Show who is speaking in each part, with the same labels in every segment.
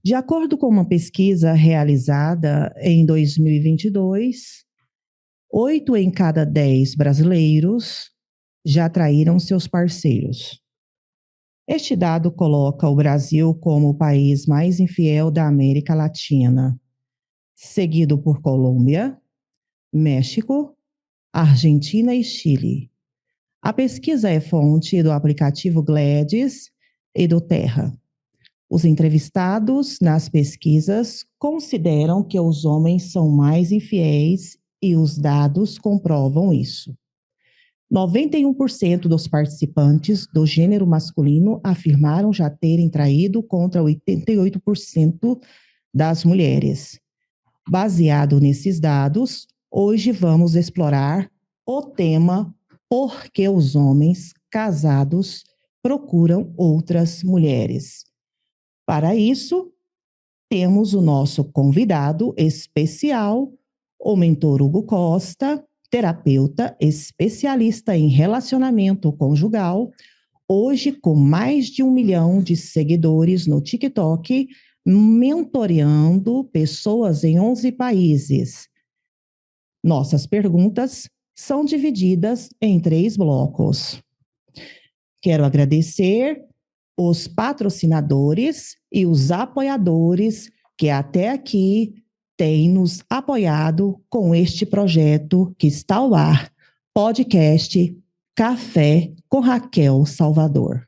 Speaker 1: De acordo com uma pesquisa realizada em 2022, 8 em cada 10 brasileiros já traíram seus parceiros. Este dado coloca o Brasil como o país mais infiel da América Latina, seguido por Colômbia, México, Argentina e Chile. A pesquisa é fonte do aplicativo Gladys e do Terra. Os entrevistados nas pesquisas consideram que os homens são mais infiéis e os dados comprovam isso. 91% dos participantes do gênero masculino afirmaram já terem traído contra 88% das mulheres. Baseado nesses dados, hoje vamos explorar o tema por que os homens casados procuram outras mulheres. Para isso, temos o nosso convidado especial, o mentor Hugo Costa, terapeuta especialista em relacionamento conjugal, hoje com mais de 1 milhão de seguidores no TikTok, mentoreando pessoas em 11 países. Nossas perguntas são divididas em 3 blocos. Quero agradecer os patrocinadores e os apoiadores que até aqui têm nos apoiado com este projeto que está ao ar, podcast Café com Raquel Salvador.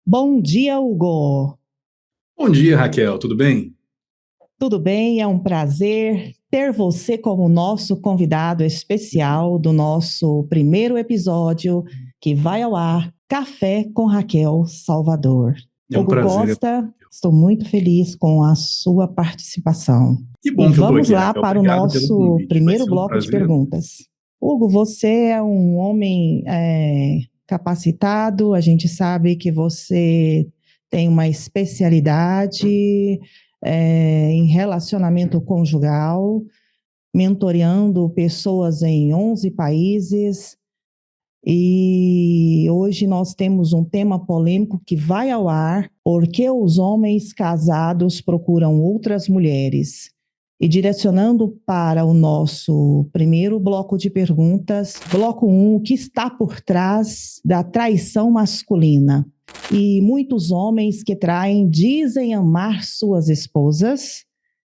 Speaker 1: Bom dia, Hugo.
Speaker 2: Bom dia, Raquel, tudo bem?
Speaker 1: Tudo bem? É um prazer ter você como nosso convidado especial do nosso primeiro episódio que vai ao ar, Café com Raquel Salvador.
Speaker 2: É um
Speaker 1: Hugo
Speaker 2: prazer.
Speaker 1: Costa, estou muito feliz com a sua participação.
Speaker 2: Que bom que eu
Speaker 1: vamos
Speaker 2: estou aqui,
Speaker 1: lá
Speaker 2: Raquel.
Speaker 1: para
Speaker 2: Obrigado
Speaker 1: o
Speaker 2: pelo
Speaker 1: nosso
Speaker 2: convite.
Speaker 1: primeiro
Speaker 2: Vai ser um
Speaker 1: bloco de
Speaker 2: prazer.
Speaker 1: perguntas. Hugo, você é um homem capacitado, a gente sabe que você tem uma especialidade em relacionamento conjugal, mentoreando pessoas em 11 países. E hoje nós temos um tema polêmico que vai ao ar: por que os homens casados procuram outras mulheres? E direcionando para o nosso primeiro bloco de perguntas, bloco 1, o que está por trás da traição masculina? E muitos homens que traem dizem amar suas esposas.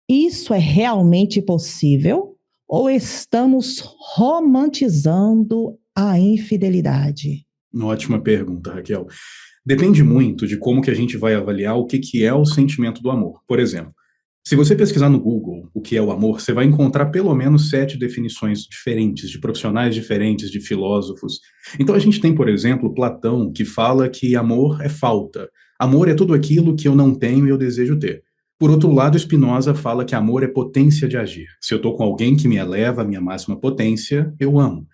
Speaker 1: Isso é realmente possível? Ou estamos romantizando a infidelidade?
Speaker 2: Uma ótima pergunta, Raquel. Depende muito de como que a gente vai avaliar o que é o sentimento do amor. Por exemplo, se você pesquisar no Google o que é o amor, você vai encontrar pelo menos 7 definições diferentes, de profissionais diferentes, de filósofos. Então a gente tem, por exemplo, Platão, que fala que amor é falta. Amor é tudo aquilo que eu não tenho e eu desejo ter. Por outro lado, Spinoza fala que amor é potência de agir. Se eu estou com alguém que me eleva à minha máxima potência, eu amo.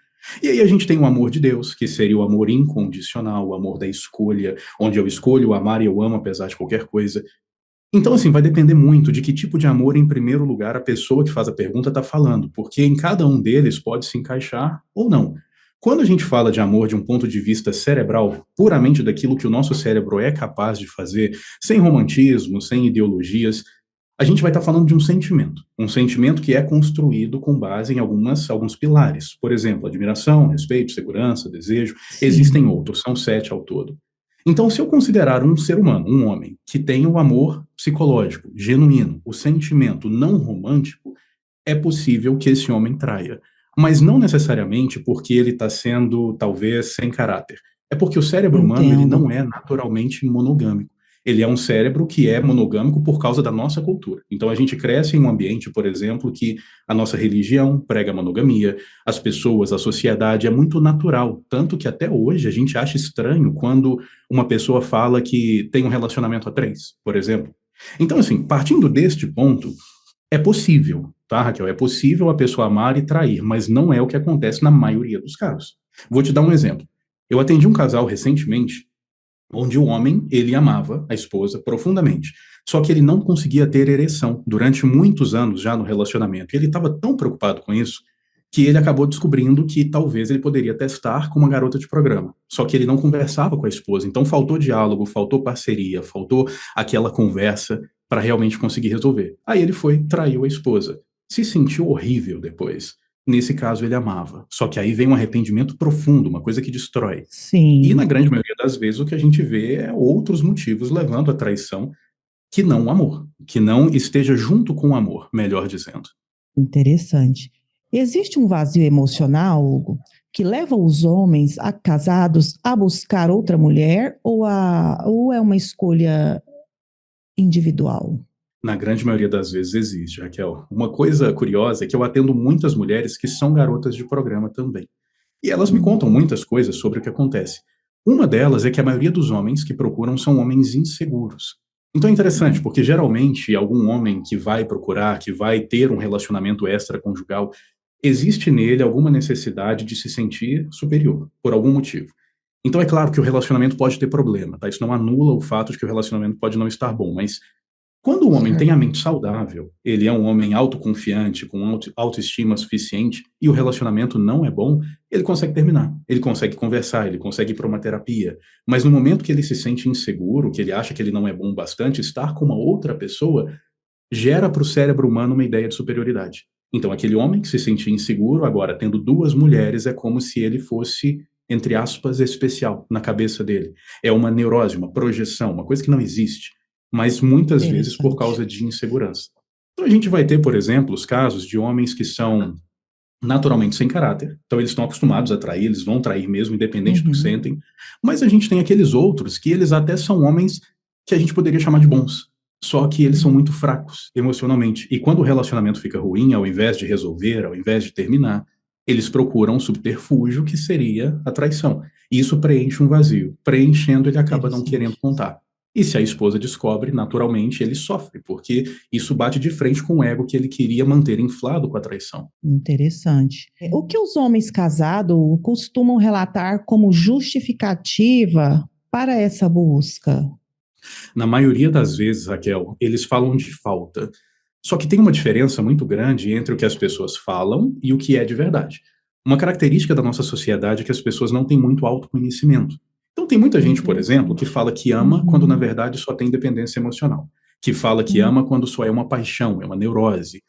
Speaker 2: E aí a gente tem o amor de Deus, que seria o amor incondicional, o amor da escolha, onde eu escolho amar e eu amo apesar de qualquer coisa. Então, assim, vai depender muito de que tipo de amor, em primeiro lugar, a pessoa que faz a pergunta está falando, porque em cada um deles pode se encaixar ou não. Quando a gente fala de amor de um ponto de vista cerebral, puramente daquilo que o nosso cérebro é capaz de fazer, sem romantismo, sem ideologias, a gente vai estar falando de um sentimento que é construído com base em alguns pilares. Por exemplo, admiração, respeito, segurança, desejo. Existem
Speaker 1: Sim,
Speaker 2: outros, são 7 ao todo. Então, se eu considerar um ser humano, um homem, que tem o amor psicológico, genuíno, o sentimento não romântico, é possível que esse homem traia. Mas não necessariamente porque ele está sendo, talvez, sem caráter. É porque o cérebro humano ele
Speaker 1: entendo.
Speaker 2: não é naturalmente monogâmico. Ele é um cérebro que é monogâmico por causa da nossa cultura. Então a gente cresce em um ambiente, por exemplo, que a nossa religião prega monogamia, as pessoas, a sociedade é muito natural, tanto que até hoje a gente acha estranho quando uma pessoa fala que tem um relacionamento a 3, por exemplo. Então, assim, partindo deste ponto, é possível, tá, Raquel? É possível a pessoa amar e trair, mas não é o que acontece na maioria dos casos. Vou te dar um exemplo. Eu atendi um casal recentemente onde o homem, ele amava a esposa profundamente, só que ele não conseguia ter ereção durante muitos anos já no relacionamento. E ele estava tão preocupado com isso que ele acabou descobrindo que talvez ele poderia testar com uma garota de programa. Só que ele não conversava com a esposa, então faltou diálogo, faltou parceria, faltou aquela conversa para realmente conseguir resolver. Aí ele foi, traiu a esposa. Se sentiu horrível depois. Nesse caso, ele amava. Só que aí vem um arrependimento profundo, uma coisa que destrói. E na
Speaker 1: Sim,
Speaker 2: grande maioria das vezes o que a gente vê é outros motivos levando à traição que não o amor, que não esteja junto com o amor, melhor dizendo.
Speaker 1: interessante. Existe um vazio emocional, Hugo, que leva os homens casados a buscar outra mulher ou é uma escolha individual?
Speaker 2: Na grande maioria das vezes existe, Raquel. Uma coisa curiosa é que eu atendo muitas mulheres que são garotas de programa também. E elas me contam
Speaker 1: Hum,
Speaker 2: muitas coisas sobre o que acontece. Uma delas é que a maioria dos homens que procuram são homens inseguros. Então é interessante, porque geralmente algum homem que vai procurar, que vai ter um relacionamento extraconjugal, existe nele alguma necessidade de se sentir superior, por algum motivo. Então é claro que o relacionamento pode ter problema, tá? Isso não anula o fato de que o relacionamento pode não estar bom, mas quando o homem tem a
Speaker 1: certo.
Speaker 2: mente saudável, ele é um homem autoconfiante, com autoestima suficiente, e o relacionamento não é bom, ele consegue terminar, ele consegue conversar, ele consegue ir para uma terapia. Mas no momento que ele se sente inseguro, que ele acha que ele não é bom bastante, estar com uma outra pessoa gera para o cérebro humano uma ideia de superioridade. Então, aquele homem que se sentia inseguro, agora tendo duas mulheres, é como se ele fosse, entre aspas, especial na cabeça dele. É uma neurose, uma projeção, uma coisa que não existe, mas muitas vezes por
Speaker 1: Interessante.
Speaker 2: causa de insegurança. Então, a gente vai ter, por exemplo, os casos de homens que são naturalmente sem caráter, então eles estão acostumados a trair, eles vão trair mesmo, independente do que
Speaker 1: Uhum,
Speaker 2: sentem, mas a gente tem aqueles outros que eles até são homens que a gente poderia chamar de bons, só que eles são
Speaker 1: uhum.
Speaker 2: muito fracos emocionalmente, e quando o relacionamento fica ruim, ao invés de resolver, ao invés de terminar, eles procuram um subterfúgio que seria a traição, e isso preenche um vazio, preenchendo ele acaba não querendo
Speaker 1: Interessante.
Speaker 2: contar. E se a esposa descobre, naturalmente ele sofre, porque isso bate de frente com o ego que ele queria manter inflado com a traição.
Speaker 1: Interessante. O que os homens casados costumam relatar como justificativa para essa busca?
Speaker 2: Na maioria das vezes, Raquel, eles falam de falta. Só que tem uma diferença muito grande entre o que as pessoas falam e o que é de verdade. Uma característica da nossa sociedade é que as pessoas não têm muito autoconhecimento. Então, tem muita gente, por exemplo, que
Speaker 1: Interessante.
Speaker 2: fala que ama quando na
Speaker 1: Uhum,
Speaker 2: verdade só tem dependência emocional, que fala que
Speaker 1: uhum.
Speaker 2: ama quando só é uma paixão, é uma neurose.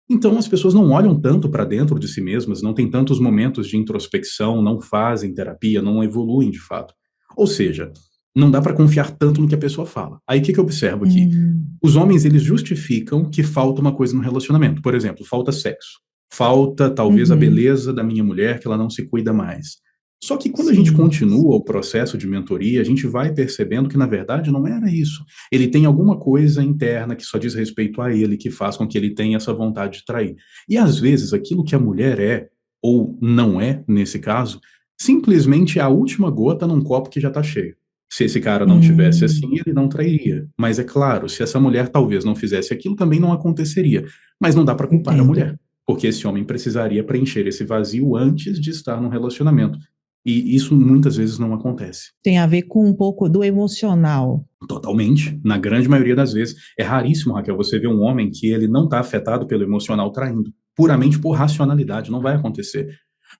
Speaker 2: Então as pessoas não olham tanto para dentro de si mesmas, não têm tantos momentos de introspecção, não fazem terapia, não evoluem de fato. Ou seja, não dá para confiar tanto no que a pessoa fala. Aí o que que eu observo aqui?
Speaker 1: Hum,
Speaker 2: Os homens, eles justificam que falta uma coisa no relacionamento. Por exemplo, falta sexo. Falta talvez a
Speaker 1: uhum,
Speaker 2: beleza da minha mulher, que ela não se cuida mais. Só que quando a gente
Speaker 1: sim,
Speaker 2: continua o processo de mentoria, a gente vai percebendo que na verdade não era isso. Ele tem alguma coisa interna que só diz respeito a ele, que faz com que ele tenha essa vontade de trair. E às vezes aquilo que a mulher é, ou não é, nesse caso, simplesmente é a última gota num copo que já está cheio. Se esse cara não tivesse assim,
Speaker 1: hum,
Speaker 2: ele não trairia. Mas é claro, se essa mulher talvez não fizesse aquilo, também não aconteceria. Mas não dá para culpar a
Speaker 1: entendo.
Speaker 2: mulher, porque esse homem precisaria preencher esse vazio antes de estar num relacionamento. E isso muitas vezes não acontece.
Speaker 1: Tem a ver com um pouco do emocional.
Speaker 2: Totalmente. Na grande maioria das vezes. É raríssimo, Raquel, você ver um homem que ele não está afetado pelo emocional traindo. Puramente por racionalidade. Não vai acontecer.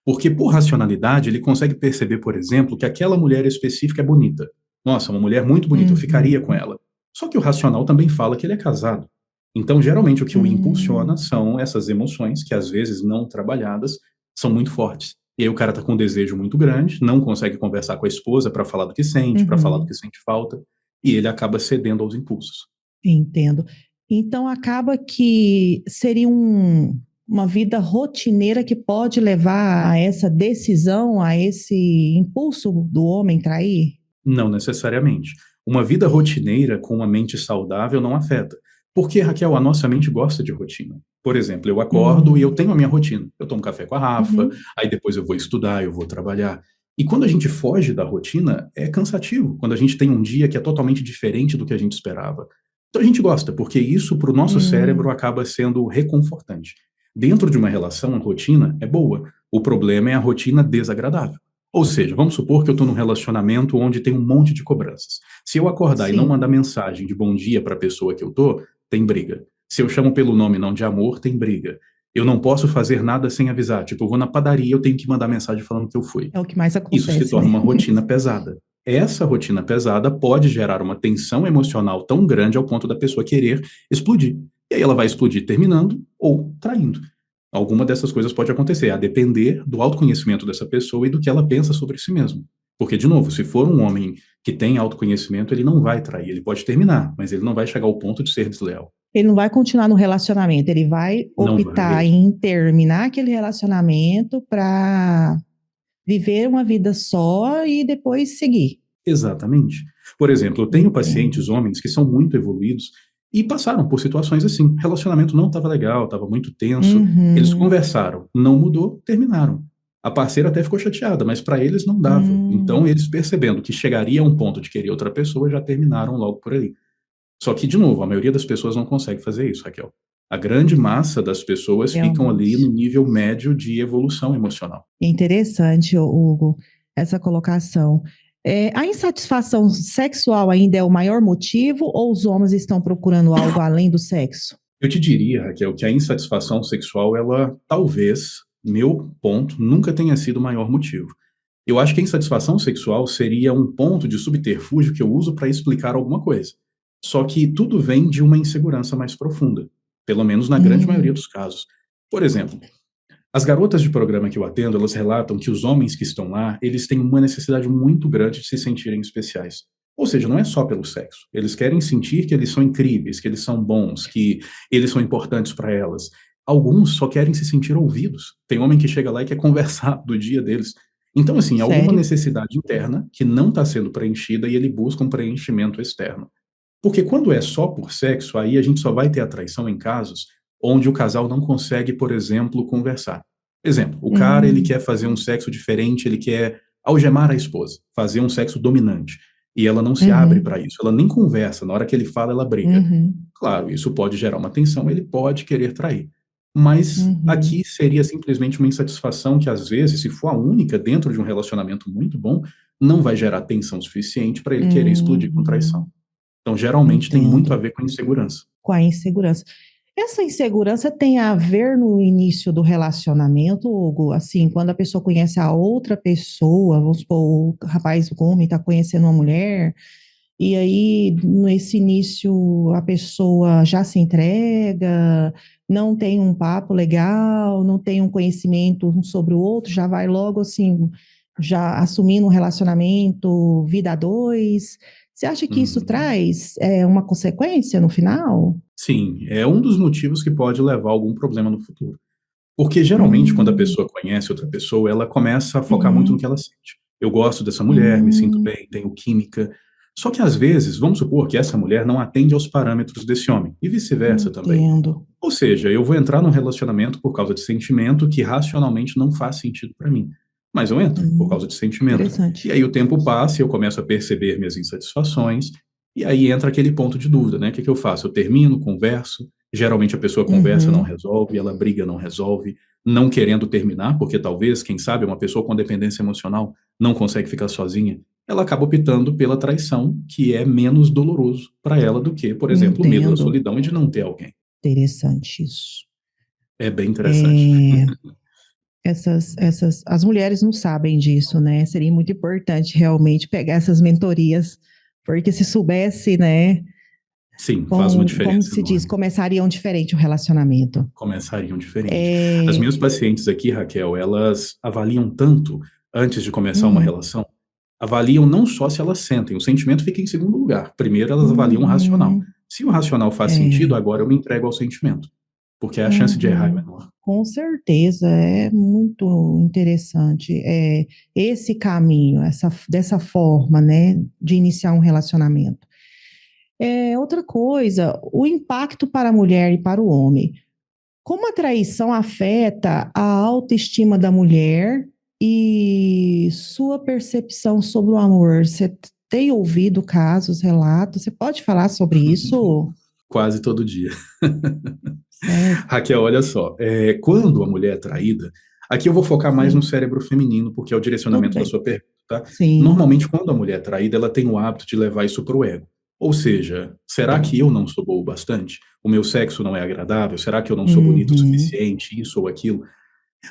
Speaker 2: Porque por racionalidade ele consegue perceber, por exemplo, que aquela mulher específica é bonita. Nossa, uma mulher muito bonita, eu
Speaker 1: Uhum,
Speaker 2: ficaria com ela. Só que o racional também fala que ele é casado. Então, geralmente, o que o impulsiona
Speaker 1: hum,
Speaker 2: são essas emoções que, às vezes, não trabalhadas, são muito fortes. E aí o cara tá com um desejo muito grande, não consegue conversar com a esposa para falar do que sente, para falar do que
Speaker 1: uhum,
Speaker 2: sente falta, e ele acaba cedendo aos impulsos.
Speaker 1: entendo. Então acaba que seria uma vida rotineira que pode levar a essa decisão, a esse impulso do homem trair?
Speaker 2: Não necessariamente. Uma vida rotineira com uma mente saudável não afeta. Porque, Raquel, a nossa mente gosta de rotina. Por exemplo, eu acordo e eu
Speaker 1: Hum,
Speaker 2: tenho a minha rotina. Eu tomo café com a Rafa,
Speaker 1: uhum,
Speaker 2: aí depois eu vou estudar, eu vou trabalhar. E quando a gente foge da rotina, é cansativo. Quando a gente tem um dia que é totalmente diferente do que a gente esperava. Então a gente gosta, porque isso para o nosso cérebro
Speaker 1: hum,
Speaker 2: acaba sendo reconfortante. Dentro de uma relação, a rotina é boa. O problema é a rotina desagradável. Ou seja, vamos supor que eu estou num relacionamento onde tem um monte de cobranças. Se eu acordar e não
Speaker 1: sim.
Speaker 2: mandar mensagem de bom dia para a pessoa que eu tô, tem briga. Se eu chamo pelo nome não de amor, tem briga. Eu não posso fazer nada sem avisar. Tipo, eu vou na padaria, eu tenho que mandar mensagem falando que eu fui.
Speaker 1: É o que mais
Speaker 2: Isso se
Speaker 1: acontece,
Speaker 2: torna
Speaker 1: né?
Speaker 2: uma rotina pesada. Essa rotina pesada pode gerar uma tensão emocional tão grande ao ponto da pessoa querer explodir. E aí ela vai explodir terminando ou traindo. Alguma dessas coisas pode acontecer, a depender do autoconhecimento dessa pessoa e do que ela pensa sobre si mesma. Porque, de novo, se for um homem que tem autoconhecimento, ele não vai trair, ele pode terminar, mas ele não vai chegar ao ponto de ser desleal.
Speaker 1: Ele não vai continuar no relacionamento, ele vai
Speaker 2: Não
Speaker 1: optar
Speaker 2: vai.
Speaker 1: em terminar aquele relacionamento para viver uma vida só e depois seguir.
Speaker 2: Exatamente. Por exemplo, eu tenho
Speaker 1: Entendo.
Speaker 2: pacientes homens que são muito evoluídos e passaram por situações assim. Relacionamento não estava legal, estava muito tenso. Eles
Speaker 1: Uhum.
Speaker 2: conversaram, não mudou, terminaram. A parceira até ficou chateada, mas para eles não dava. Então,
Speaker 1: Hum,
Speaker 2: eles percebendo que chegaria a um ponto de querer outra pessoa, já terminaram logo por aí. Só que, de novo, a maioria das pessoas não consegue fazer isso, Raquel. A grande massa das pessoas ficam ali no
Speaker 1: realmente.
Speaker 2: nível médio de evolução emocional.
Speaker 1: Interessante, Hugo, essa colocação. A insatisfação sexual ainda é o maior motivo ou os homens estão procurando algo além do sexo?
Speaker 2: Eu te diria, Raquel, que a insatisfação sexual, ela talvez, meu ponto, nunca tenha sido o maior motivo. Eu acho que a insatisfação sexual seria um ponto de subterfúgio que eu uso para explicar alguma coisa. Só que tudo vem de uma insegurança mais profunda, pelo menos na grande maioria
Speaker 1: Hum,
Speaker 2: dos casos. Por exemplo, as garotas de programa que eu atendo, elas relatam que os homens que estão lá, eles têm uma necessidade muito grande de se sentirem especiais. Ou seja, não é só pelo sexo. Eles querem sentir que eles são incríveis, que eles são bons, que eles são importantes para elas. Alguns só querem se sentir ouvidos. Tem homem que chega lá e quer conversar do dia deles. Então, assim, alguma
Speaker 1: sério?
Speaker 2: necessidade interna que não está sendo preenchida e ele busca um preenchimento externo. Porque quando é só por sexo, aí a gente só vai ter atraição em casos onde o casal não consegue, por exemplo, conversar. Exemplo, o cara ele
Speaker 1: Hum,
Speaker 2: quer fazer um sexo diferente, ele quer algemar a esposa, fazer um sexo dominante, e ela não se abre
Speaker 1: uhum,
Speaker 2: para isso, ela nem conversa, na hora que ele fala, ela briga.
Speaker 1: uhum,
Speaker 2: Claro, isso pode gerar uma tensão, ele pode querer trair. Mas
Speaker 1: uhum,
Speaker 2: aqui seria simplesmente uma insatisfação que, às vezes, se for a única dentro de um relacionamento muito bom, não vai gerar tensão suficiente para ele querer explodir com traição.
Speaker 1: uhum,
Speaker 2: Então, geralmente, tem muito a
Speaker 1: entendo.
Speaker 2: ver com insegurança.
Speaker 1: Com a insegurança. Essa insegurança tem a ver no início do relacionamento, Hugo? Assim, quando a pessoa conhece a outra pessoa, vamos supor, o rapaz, o homem está conhecendo uma mulher, e aí nesse início a pessoa já se entrega, não tem um papo legal, não tem um conhecimento um sobre o outro, já vai logo assim, já assumindo um relacionamento, vida a dois. Você acha que isso
Speaker 2: Uhum.
Speaker 1: traz uma consequência no final?
Speaker 2: Sim, é um dos motivos que pode levar a algum problema no futuro. Porque geralmente quando a
Speaker 1: Hum,
Speaker 2: pessoa conhece outra pessoa, ela começa a focar muito no
Speaker 1: uhum,
Speaker 2: que ela sente. Eu gosto dessa mulher, me sinto
Speaker 1: hum,
Speaker 2: bem, tenho química. Só que às vezes, vamos supor que essa mulher não atende aos parâmetros desse homem, e vice-versa também.
Speaker 1: entendo.
Speaker 2: Ou seja, eu vou entrar num relacionamento por causa de sentimento que racionalmente não faz sentido para mim. Mas eu entro por causa de sentimento. E
Speaker 1: Interessante.
Speaker 2: aí o tempo passa e eu começo a perceber minhas insatisfações, e aí entra aquele ponto de dúvida, né? O que que eu faço? Eu termino, converso. Geralmente a pessoa conversa, não
Speaker 1: Uhum,
Speaker 2: resolve, ela briga, não resolve, não querendo terminar, porque talvez, quem sabe, uma pessoa com dependência emocional não consegue ficar sozinha. Ela acaba optando pela traição, que é menos doloroso para ela do que, por exemplo, o medo da
Speaker 1: entendo.
Speaker 2: solidão e de não ter alguém.
Speaker 1: Interessante isso.
Speaker 2: É bem interessante.
Speaker 1: É, as mulheres não sabem disso, né? Seria muito importante realmente pegar essas mentorias, porque se soubesse, né,
Speaker 2: Sim, faz uma
Speaker 1: como
Speaker 2: diferença
Speaker 1: se diz,
Speaker 2: enorme.
Speaker 1: começariam diferente o relacionamento.
Speaker 2: Começariam diferente. As
Speaker 1: É,
Speaker 2: minhas pacientes aqui, Raquel, elas avaliam tanto antes de começar uma
Speaker 1: hum,
Speaker 2: relação, avaliam não só se elas sentem, o sentimento fica em segundo lugar. Primeiro elas avaliam o racional.
Speaker 1: uhum,
Speaker 2: Se o racional faz sentido,
Speaker 1: é,
Speaker 2: agora eu me entrego ao sentimento, porque a chance de errar é
Speaker 1: uhum,
Speaker 2: menor.
Speaker 1: com certeza, é muito interessante. Esse caminho, dessa forma, né, de iniciar um relacionamento. Outra coisa, o impacto para a mulher e para o homem. Como a traição afeta a autoestima da mulher e sua percepção sobre o amor? Você tem ouvido casos, relatos? Você pode falar sobre isso?
Speaker 2: Quase todo dia.
Speaker 1: Certo.
Speaker 2: Raquel, olha só, quando a mulher é traída, aqui eu vou focar mais no
Speaker 1: Sim,
Speaker 2: cérebro feminino, porque é o
Speaker 1: tudo
Speaker 2: direcionamento da
Speaker 1: bem.
Speaker 2: sua pergunta, tá?
Speaker 1: Sim.
Speaker 2: Normalmente, quando a mulher é traída, ela tem o hábito de levar isso para o ego. Ou seja, será que eu não sou bom o bastante? O meu sexo não é agradável? Será que eu não sou bonito o
Speaker 1: Uhum.
Speaker 2: suficiente? Isso ou aquilo?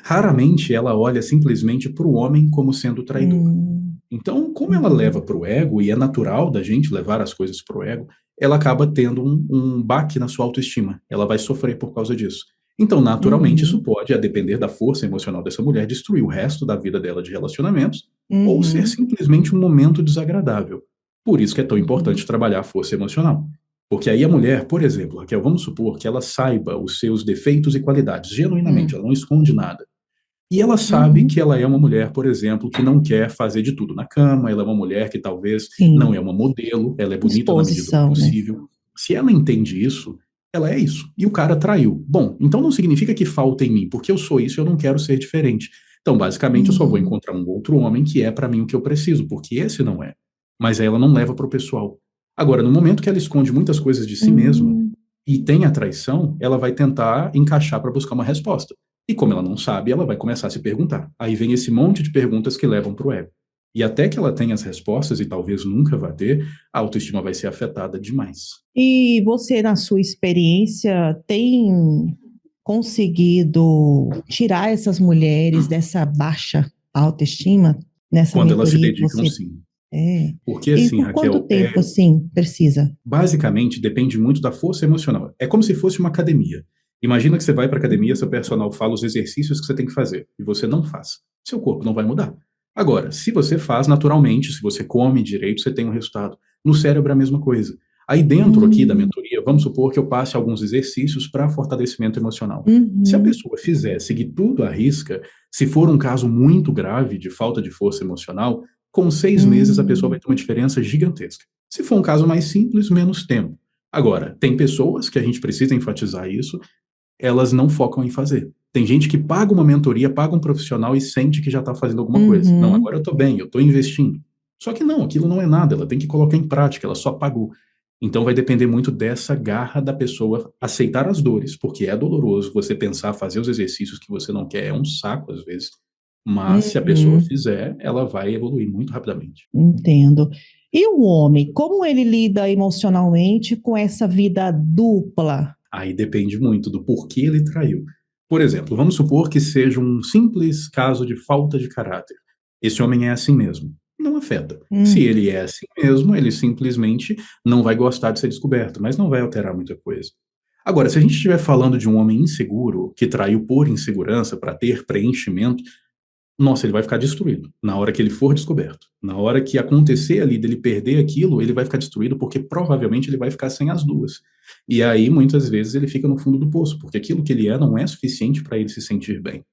Speaker 2: Raramente ela olha simplesmente para o homem como sendo traidor.
Speaker 1: Hum,
Speaker 2: Então, como ela leva
Speaker 1: uhum.
Speaker 2: para o ego, e é natural da gente levar as coisas para o ego, ela acaba tendo um baque na sua autoestima. Ela vai sofrer por causa disso. Então, naturalmente, isso
Speaker 1: Uhum.
Speaker 2: pode, a depender da força emocional dessa mulher, destruir o resto da vida dela de relacionamentos, ou ser
Speaker 1: Uhum.
Speaker 2: simplesmente um momento desagradável. Por isso que é tão importante
Speaker 1: Uhum.
Speaker 2: trabalhar a força emocional. Porque aí a mulher, por exemplo, Raquel, vamos supor que ela saiba os seus defeitos e qualidades, genuinamente,
Speaker 1: Uhum.
Speaker 2: ela não esconde nada. E ela sabe que
Speaker 1: Uhum.
Speaker 2: ela é uma mulher, por exemplo, que não quer fazer de tudo na cama, ela é uma mulher que talvez não
Speaker 1: Sim.
Speaker 2: é uma modelo, ela é bonita na medida do
Speaker 1: Disposição, né?
Speaker 2: possível. Se ela entende isso, ela é isso. E o cara traiu. Bom, então não significa que falta em mim, porque eu sou isso e eu não quero ser diferente. Então, basicamente, eu só vou
Speaker 1: Uhum.
Speaker 2: encontrar um outro homem que é para mim o que eu preciso, porque esse não é. Mas aí ela não leva para o pessoal. Agora, no momento que ela esconde muitas coisas de si mesma
Speaker 1: Hum.
Speaker 2: e tem a traição, ela vai tentar encaixar para buscar uma resposta. E como ela não sabe, ela vai começar a se perguntar. Aí vem esse monte de perguntas que levam para o ego. E até que ela tenha as respostas, e talvez nunca vá ter, a autoestima vai ser afetada demais.
Speaker 1: E você, na sua experiência, tem conseguido tirar essas mulheres dessa baixa autoestima nessa
Speaker 2: Quando elas se
Speaker 1: mentoria que
Speaker 2: dedicam,
Speaker 1: você
Speaker 2: sim.
Speaker 1: é?
Speaker 2: Porque
Speaker 1: E
Speaker 2: assim,
Speaker 1: por quanto
Speaker 2: Raquel,
Speaker 1: tempo assim precisa?
Speaker 2: basicamente depende muito da força emocional. É como se fosse uma academia. Imagina que você vai para a academia, seu personal fala os exercícios que você tem que fazer, e você não faz. Seu corpo não vai mudar. Agora, se você faz naturalmente, se você come direito, você tem um resultado. No cérebro é a mesma coisa. Aí dentro aqui da
Speaker 1: Hum,
Speaker 2: mentoria, vamos supor que eu passe alguns exercícios para fortalecimento emocional. Se a
Speaker 1: uhum,
Speaker 2: pessoa fizer, seguir tudo à risca, se for um caso muito grave de falta de força emocional, com 6 meses a pessoa vai
Speaker 1: hum,
Speaker 2: ter uma diferença gigantesca. Se for um caso mais simples, menos tempo. Agora, tem pessoas que a gente precisa enfatizar isso, elas não focam em fazer. Tem gente que paga uma mentoria, paga um profissional e sente que já está fazendo alguma coisa. Não,
Speaker 1: uhum.
Speaker 2: agora eu estou bem, eu estou investindo. Só que não, aquilo não é nada, ela tem que colocar em prática, ela só pagou. Então vai depender muito dessa garra da pessoa aceitar as dores, porque é doloroso você pensar fazer os exercícios que você não quer, é um saco às vezes. Mas se a pessoa
Speaker 1: Uhum,
Speaker 2: fizer, ela vai evoluir muito rapidamente.
Speaker 1: entendo. E o homem, como ele lida emocionalmente com essa vida dupla?
Speaker 2: Aí depende muito do porquê ele traiu. Por exemplo, vamos supor que seja um simples caso de falta de caráter. Esse homem é assim mesmo. não afeta. Se
Speaker 1: Hum,
Speaker 2: ele é assim mesmo, ele simplesmente não vai gostar de ser descoberto, mas não vai alterar muita coisa. Agora, se a gente estiver falando de um homem inseguro, que traiu por insegurança para ter preenchimento, nossa, ele vai ficar destruído na hora que ele for descoberto. Na hora que acontecer ali dele perder aquilo, ele vai ficar destruído porque provavelmente ele vai ficar sem as duas. E aí, muitas vezes, ele fica no fundo do poço, porque aquilo que ele é não é suficiente para ele se sentir bem.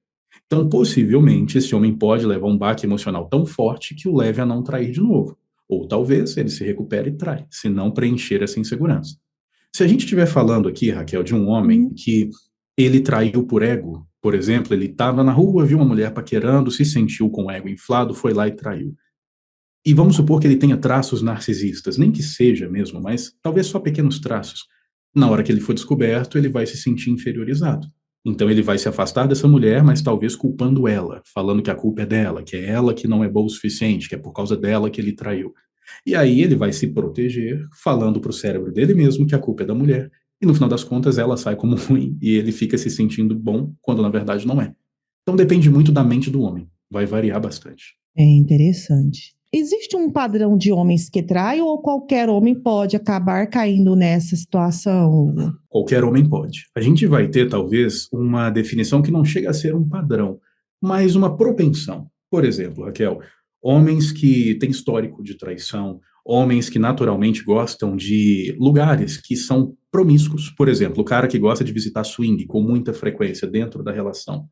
Speaker 2: Então, possivelmente, esse homem pode levar um baque emocional tão forte que o leve a não trair de novo. Ou talvez ele se recupere e trai, se não preencher essa insegurança. Se a gente estiver falando aqui, Raquel, de um homem
Speaker 1: hum,
Speaker 2: que ele traiu por ego, por exemplo, ele estava na rua, viu uma mulher paquerando, se sentiu com o ego inflado, foi lá e traiu. E vamos supor que ele tenha traços narcisistas, nem que seja mesmo, mas talvez só pequenos traços. Na hora que ele for descoberto, ele vai se sentir inferiorizado. Então ele vai se afastar dessa mulher, mas talvez culpando ela, falando que a culpa é dela, que é ela que não é boa o suficiente, que é por causa dela que ele traiu. E aí ele vai se proteger, falando para o cérebro dele mesmo que a culpa é da mulher. E no final das contas ela sai como ruim e ele fica se sentindo bom, quando na verdade não é. Então depende muito da mente do homem. Vai variar bastante.
Speaker 1: é interessante. Existe um padrão de homens que traem ou qualquer homem pode acabar caindo nessa situação, Hugo?
Speaker 2: Qualquer homem pode. A gente vai ter, talvez, uma definição que não chega a ser um padrão, mas uma propensão. Por exemplo, Raquel, homens que têm histórico de traição, homens que naturalmente gostam de lugares que são promíscuos. Por exemplo, o cara que gosta de visitar swing com muita frequência dentro da relação.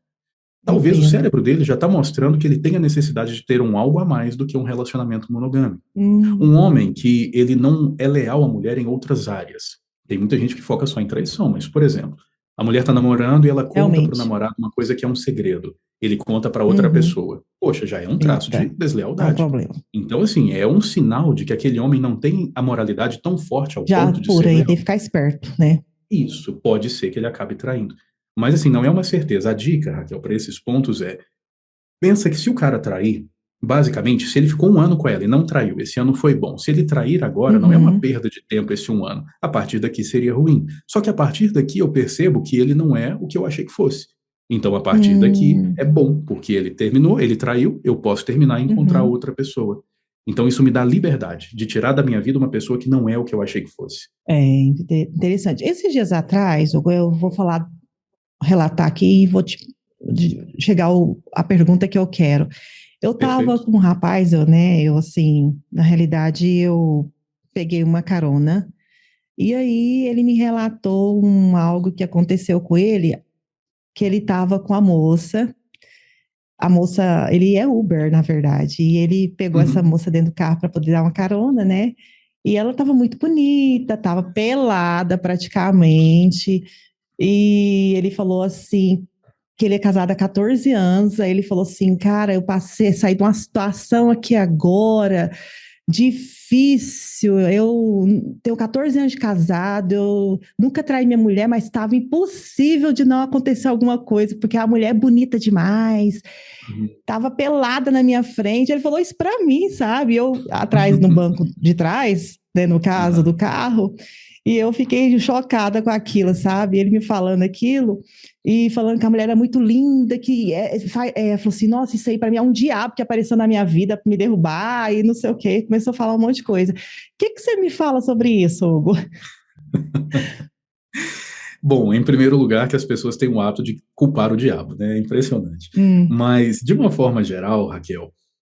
Speaker 2: Talvez o
Speaker 1: Entendo.
Speaker 2: cérebro dele já está mostrando que ele tem a necessidade de ter um algo a mais do que um relacionamento monogâmico. Um
Speaker 1: Hum,
Speaker 2: homem que ele não é leal à mulher em outras áreas. Tem muita gente que foca só em traição, mas, por exemplo, a mulher está namorando e ela conta para o
Speaker 1: realmente.
Speaker 2: namorado uma coisa que é um segredo. Ele conta para outra
Speaker 1: Uhum.
Speaker 2: pessoa. Poxa, já é um traço de
Speaker 1: Eita, é um
Speaker 2: deslealdade.
Speaker 1: problema.
Speaker 2: Então, assim, é um sinal de que aquele homem não tem a moralidade tão forte ao
Speaker 1: Já
Speaker 2: ponto de
Speaker 1: por
Speaker 2: ser
Speaker 1: aí,
Speaker 2: leal.
Speaker 1: tem que ficar esperto, né?
Speaker 2: Isso pode ser que ele acabe traindo. Mas, assim, não é uma certeza. A dica, Raquel, para esses pontos é: pensa que se o cara trair, basicamente, se ele ficou um ano com ela e não traiu, esse ano foi bom. Se ele trair agora, não é uma
Speaker 1: Uhum,
Speaker 2: perda de tempo esse um ano. A partir daqui seria ruim. Só que a partir daqui eu percebo que ele não é o que eu achei que fosse. Então, a partir daqui
Speaker 1: hum,
Speaker 2: é bom, porque ele terminou, ele traiu, eu posso terminar e encontrar
Speaker 1: uhum.
Speaker 2: outra pessoa. Então, isso me dá liberdade de tirar da minha vida uma pessoa que não é o que eu achei que fosse.
Speaker 1: É interessante. Esses dias atrás, Hugo, eu vou falar, relatar aqui e vou chegar à pergunta que eu quero. Eu estava
Speaker 2: Perfeito?
Speaker 1: com um rapaz, eu assim, na realidade, eu peguei uma carona e aí ele me relatou algo que aconteceu com ele, que ele estava com a moça, ele é Uber, na verdade, e ele pegou essa
Speaker 2: Uhum.
Speaker 1: moça dentro do carro para poder dar uma carona, né? E ela estava muito bonita, estava pelada praticamente, e ele falou assim, que ele é casado há 14 anos, aí ele falou assim, cara, eu passei, saí de uma situação aqui agora, difícil, eu tenho 14 anos de casado, eu nunca traí minha mulher, mas estava impossível de não acontecer alguma coisa, porque a mulher é bonita demais,
Speaker 2: Uhum.
Speaker 1: estava pelada na minha frente, ele falou isso para mim, sabe? Eu atrás no banco de trás, né, no caso do
Speaker 2: Aham.
Speaker 1: carro, e eu fiquei chocada com aquilo, sabe? Ele me falando aquilo e falando que a mulher era muito linda, que falou assim, nossa, isso aí para mim é um diabo que apareceu na minha vida para me derrubar e não sei o quê. Começou a falar um monte de coisa. O que você me fala sobre isso, Hugo?
Speaker 2: Bom, em primeiro lugar, que as pessoas têm o hábito de culpar o diabo, né? É impressionante.
Speaker 1: Hum,
Speaker 2: Mas, de uma forma geral, Raquel,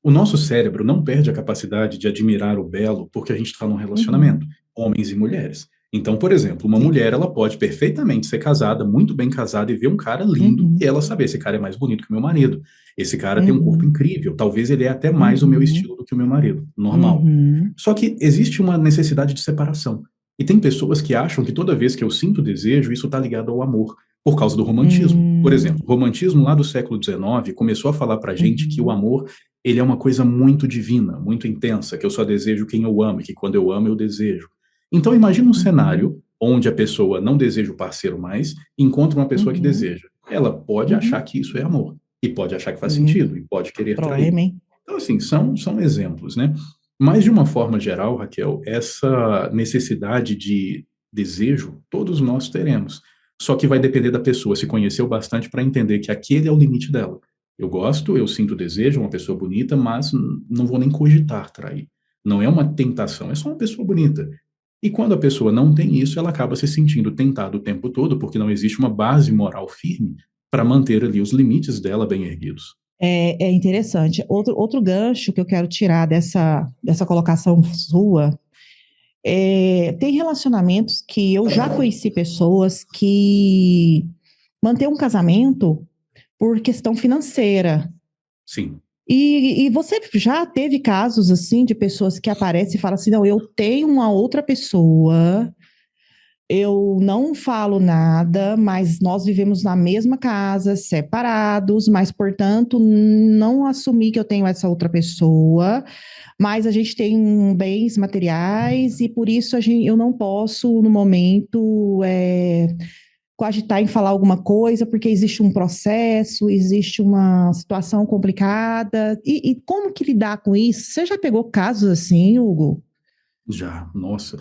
Speaker 2: o nosso cérebro não perde a capacidade de admirar o belo porque a gente está num relacionamento,
Speaker 1: uhum,
Speaker 2: homens e mulheres. Então, por exemplo, uma
Speaker 1: sim,
Speaker 2: mulher, ela pode perfeitamente ser casada, muito bem casada, e ver um cara lindo, e
Speaker 1: uhum,
Speaker 2: ela saber, esse cara é mais bonito que o meu marido. Esse cara tem um corpo
Speaker 1: uhum,
Speaker 2: incrível, talvez ele é até mais o meu
Speaker 1: uhum,
Speaker 2: estilo do que o meu marido. Normal.
Speaker 1: uhum,
Speaker 2: Só que existe uma necessidade de separação. E tem pessoas que acham que toda vez que eu sinto desejo, isso está ligado ao amor, por causa do romantismo. Por exemplo,
Speaker 1: uhum,
Speaker 2: o romantismo lá do século XIX começou a falar pra gente que o
Speaker 1: uhum,
Speaker 2: amor, ele é uma coisa muito divina, muito intensa, que eu só desejo quem eu amo, e que quando eu amo eu desejo. Então imagina um
Speaker 1: uhum,
Speaker 2: cenário onde a pessoa não deseja o parceiro mais e encontra uma pessoa que
Speaker 1: uhum,
Speaker 2: deseja. Ela pode achar
Speaker 1: uhum,
Speaker 2: que isso é amor, e pode achar que faz
Speaker 1: uhum.
Speaker 2: sentido, e pode querer trair.
Speaker 1: Problema, hein?
Speaker 2: Então, assim, são exemplos, né? Mas, de uma forma geral, Raquel, essa necessidade de desejo, todos nós teremos. Só que vai depender da pessoa se conhecer o bastante para entender que aquele é o limite dela. Eu gosto, eu sinto desejo, uma pessoa bonita, mas não vou nem cogitar trair. Não é uma tentação, é só uma pessoa bonita. E quando a pessoa não tem isso, ela acaba se sentindo tentada o tempo todo, porque não existe uma base moral firme para manter ali os limites dela bem erguidos.
Speaker 1: É interessante. Outro gancho que eu quero tirar dessa colocação sua tem relacionamentos que eu já conheci pessoas que mantêm um casamento por questão financeira.
Speaker 2: Sim.
Speaker 1: E você já teve casos assim de pessoas que aparecem e falam assim: não, eu tenho uma outra pessoa, eu não falo nada, mas nós vivemos na mesma casa, separados, mas, portanto, não assumi que eu tenho essa outra pessoa, mas a gente tem bens materiais e por isso eu não posso, no momento, coagitar em falar alguma coisa, porque existe um processo, existe uma situação complicada. E como que lidar com isso? Você já pegou casos assim, Hugo?
Speaker 2: Já, nossa.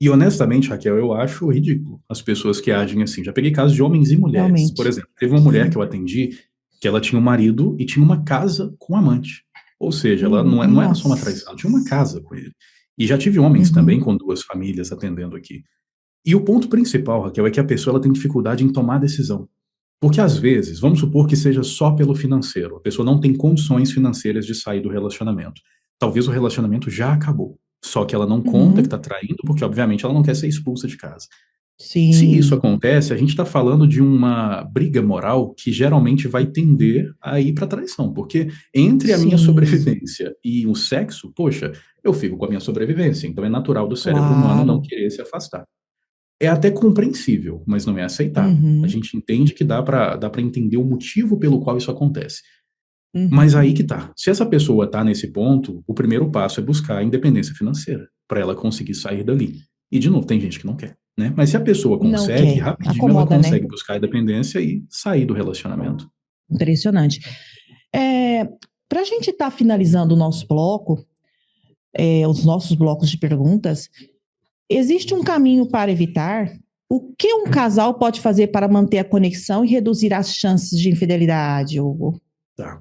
Speaker 2: E honestamente, Raquel, eu acho ridículo as pessoas que agem assim. Já peguei casos de homens e mulheres. Por
Speaker 1: Realmente.
Speaker 2: exemplo, teve uma mulher que eu atendi que ela tinha um marido e tinha uma casa com um amante. Ou seja, ela não era só uma traição,
Speaker 1: Nossa.
Speaker 2: ela tinha uma casa com ele. E já tive homens também
Speaker 1: Uhum.
Speaker 2: com duas famílias atendendo aqui. E o ponto principal, Raquel, é que a pessoa ela tem dificuldade em tomar decisão. Porque às vezes, vamos supor que seja só pelo financeiro, a pessoa não tem condições financeiras de sair do relacionamento. Talvez o relacionamento já acabou, só que ela não conta que está
Speaker 1: Uhum.
Speaker 2: traindo, porque obviamente ela não quer ser expulsa de casa. Se isso
Speaker 1: Sim,
Speaker 2: acontece, a gente está falando de uma briga moral que geralmente vai tender a ir para traição, porque entre a minha
Speaker 1: sim,
Speaker 2: sobrevivência e o sexo, poxa, eu fico com a minha sobrevivência, então é natural do cérebro humano não
Speaker 1: claro.
Speaker 2: querer se afastar. É até compreensível, mas não é aceitável. A
Speaker 1: Uhum,
Speaker 2: gente entende que dá para entender o motivo pelo qual isso acontece. Mas aí
Speaker 1: uhum.
Speaker 2: que tá. Se essa pessoa tá nesse ponto, o primeiro passo é buscar a independência financeira, para ela conseguir sair dali. E, de novo, tem gente que não quer, né? Mas se a pessoa
Speaker 1: Não
Speaker 2: consegue,
Speaker 1: quer.
Speaker 2: rapidinho ela
Speaker 1: Acomoda, né?
Speaker 2: consegue buscar a independência e sair do relacionamento.
Speaker 1: Impressionante. É, para a gente estar finalizando o nosso bloco, os nossos blocos de perguntas, existe um caminho para evitar? O que um casal pode fazer para manter a conexão e reduzir as chances de infidelidade, Hugo?
Speaker 2: Tá.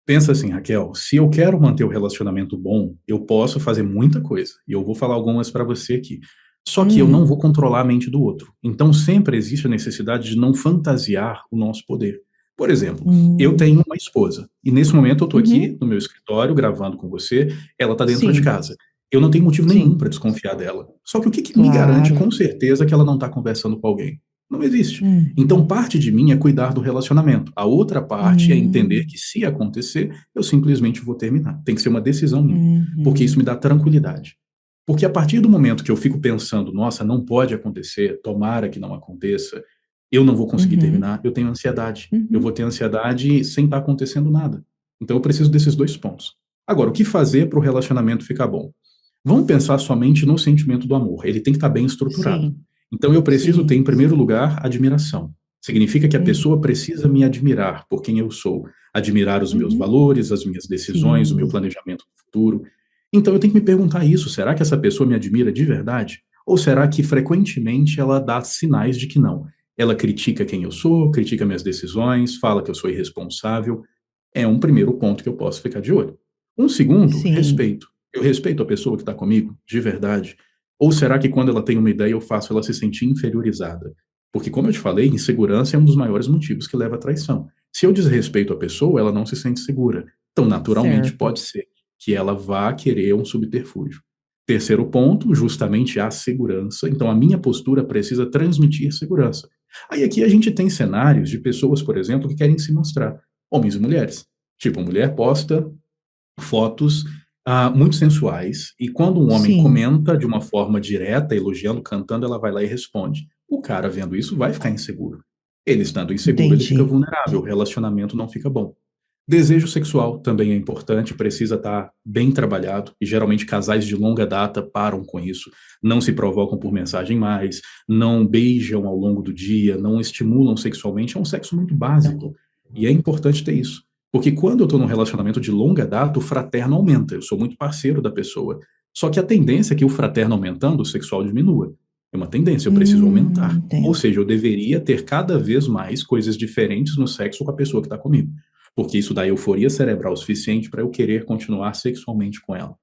Speaker 2: Pensa assim, Raquel, se eu quero manter o relacionamento bom, eu posso fazer muita coisa. E eu vou falar algumas para você aqui. Só que eu não vou
Speaker 1: Hum,
Speaker 2: controlar a mente do outro. Então sempre existe a necessidade de não fantasiar o nosso poder. Por exemplo, eu tenho
Speaker 1: hum,
Speaker 2: uma esposa e nesse momento eu estou aqui
Speaker 1: uhum,
Speaker 2: no meu escritório gravando com você, ela está dentro de
Speaker 1: sim,
Speaker 2: casa. Eu não tenho motivo nenhum
Speaker 1: sim,
Speaker 2: para desconfiar dela. Só que o que que me garante
Speaker 1: claro.
Speaker 2: com certeza que ela não está conversando com alguém? Não existe. Então,
Speaker 1: Uhum,
Speaker 2: parte de mim é cuidar do relacionamento. A outra parte é entender
Speaker 1: hum,
Speaker 2: que, se acontecer, eu simplesmente vou terminar. Tem que ser uma decisão minha, porque isso me
Speaker 1: uhum,
Speaker 2: dá tranquilidade. Porque a partir do momento que eu fico pensando, nossa, não pode acontecer, tomara que não aconteça, eu não vou conseguir
Speaker 1: uhum,
Speaker 2: terminar, eu tenho ansiedade. Eu vou
Speaker 1: uhum.
Speaker 2: ter ansiedade sem estar acontecendo nada. Então, eu preciso desses dois pontos. Agora, o que fazer para o relacionamento ficar bom? Vamos pensar somente no sentimento do amor. Ele tem que estar bem estruturado.
Speaker 1: Sim,
Speaker 2: Então eu preciso ter, em
Speaker 1: sim.
Speaker 2: primeiro lugar, admiração. Significa que a pessoa
Speaker 1: Uhum,
Speaker 2: precisa me admirar por quem eu sou, admirar os meus
Speaker 1: uhum,
Speaker 2: valores, as minhas decisões, o meu
Speaker 1: sim.
Speaker 2: planejamento no futuro. Então eu tenho que me perguntar isso: será que essa pessoa me admira de verdade? Ou será que frequentemente ela dá sinais de que não? Ela critica quem eu sou, critica minhas decisões, fala que eu sou irresponsável. É um primeiro ponto que eu posso ficar de olho. Um segundo,
Speaker 1: Sim.
Speaker 2: respeito. Eu respeito a pessoa que está comigo, de verdade. Ou será que quando ela tem uma ideia eu faço ela se sentir inferiorizada? Porque, como eu te falei, insegurança é um dos maiores motivos que leva à traição. Se eu desrespeito a pessoa, ela não se sente segura. Então, naturalmente,
Speaker 1: Certo.
Speaker 2: pode ser que ela vá querer um subterfúgio. Terceiro ponto, justamente a segurança. Então, a minha postura precisa transmitir segurança. Aí aqui a gente tem cenários de pessoas, por exemplo, que querem se mostrar, homens e mulheres. Tipo, a mulher posta fotos muito sensuais, e quando um homem
Speaker 1: Sim,
Speaker 2: comenta de uma forma direta, elogiando, cantando, ela vai lá e responde. O cara vendo isso vai ficar inseguro. Ele estando inseguro, ele fica
Speaker 1: entendi.
Speaker 2: vulnerável, o relacionamento não fica bom. Desejo sexual também é importante, precisa estar bem trabalhado, e geralmente casais de longa data param com isso, não se provocam por mensagem mais, não beijam ao longo do dia, não estimulam sexualmente, é um sexo muito básico, e é importante ter isso. Porque quando eu estou num relacionamento de longa data, o fraterno aumenta, eu sou muito parceiro da pessoa. Só que a tendência é que o fraterno aumentando, o sexual diminua. É uma tendência, eu preciso aumentar. Ou
Speaker 1: Entendo.
Speaker 2: seja, eu deveria ter cada vez mais coisas diferentes no sexo com a pessoa que está comigo. porque isso dá euforia cerebral suficiente para eu querer continuar sexualmente com ela.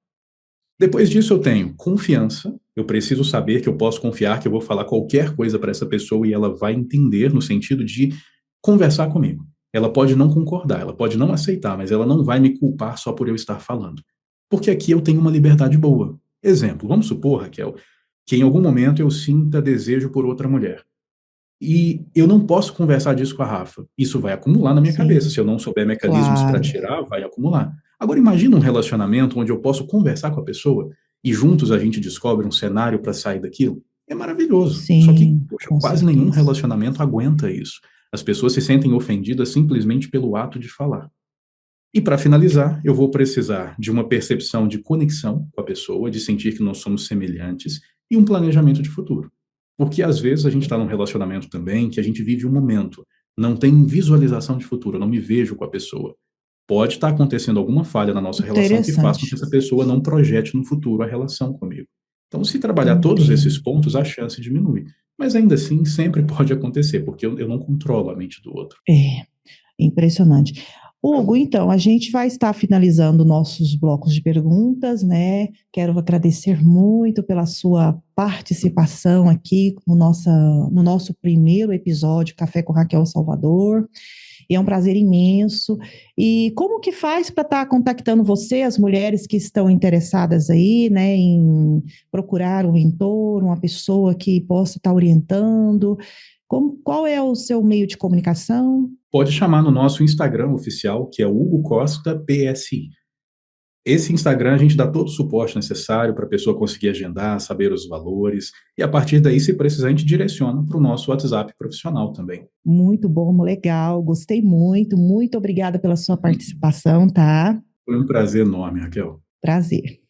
Speaker 2: Depois disso, eu tenho confiança. Eu preciso saber que eu posso confiar que eu vou falar qualquer coisa para essa pessoa e ela vai entender no sentido de conversar comigo. Ela pode não concordar, ela pode não aceitar, mas ela não vai me culpar só por eu estar falando. Porque aqui eu tenho uma liberdade boa. Exemplo, vamos supor, Raquel, que em algum momento eu sinta desejo por outra mulher. E eu não posso conversar disso com a Rafa. Isso vai acumular na minha cabeça.
Speaker 1: Sim,
Speaker 2: Se eu não souber mecanismos para
Speaker 1: claro.
Speaker 2: tirar, vai acumular. Agora imagina um relacionamento onde eu posso conversar com a pessoa e juntos a gente descobre um cenário para sair daquilo. É maravilhoso. Só que,
Speaker 1: Sim,
Speaker 2: poxa,
Speaker 1: com
Speaker 2: quase nenhum
Speaker 1: certeza.
Speaker 2: relacionamento aguenta isso. As pessoas se sentem ofendidas simplesmente pelo ato de falar. E para finalizar, eu vou precisar de uma percepção de conexão com a pessoa, de sentir que nós somos semelhantes e um planejamento de futuro. Porque às vezes a gente está num relacionamento também que a gente vive um momento, não tem visualização de futuro, eu não me vejo com a pessoa. Pode estar acontecendo alguma falha na nossa relação que faça com que
Speaker 1: Interessante.
Speaker 2: essa pessoa não projete no futuro a relação comigo. Então, se trabalhar todos esses
Speaker 1: Entendo.
Speaker 2: pontos, a chance diminui. Mas ainda assim, sempre pode acontecer, porque eu não controlo a mente do outro.
Speaker 1: É. Impressionante. Hugo, então, a gente vai estar finalizando nossos blocos de perguntas, né? Quero agradecer muito pela sua participação aqui no nosso primeiro episódio Café com Raquel Salvador. E é um prazer imenso. E como que faz para estar contactando você, as mulheres que estão interessadas aí, né, em procurar um mentor, uma pessoa que possa estar orientando? Qual é o seu meio de comunicação?
Speaker 2: Pode chamar no nosso Instagram oficial, que é o Hugo Costa PSI. Esse Instagram a gente dá todo o suporte necessário para a pessoa conseguir agendar, saber os valores, e a partir daí, se precisar, a gente direciona para o nosso WhatsApp profissional também.
Speaker 1: Muito bom, legal, gostei muito. Muito obrigada pela sua participação, tá?
Speaker 2: Foi um prazer enorme, Raquel.
Speaker 1: Prazer.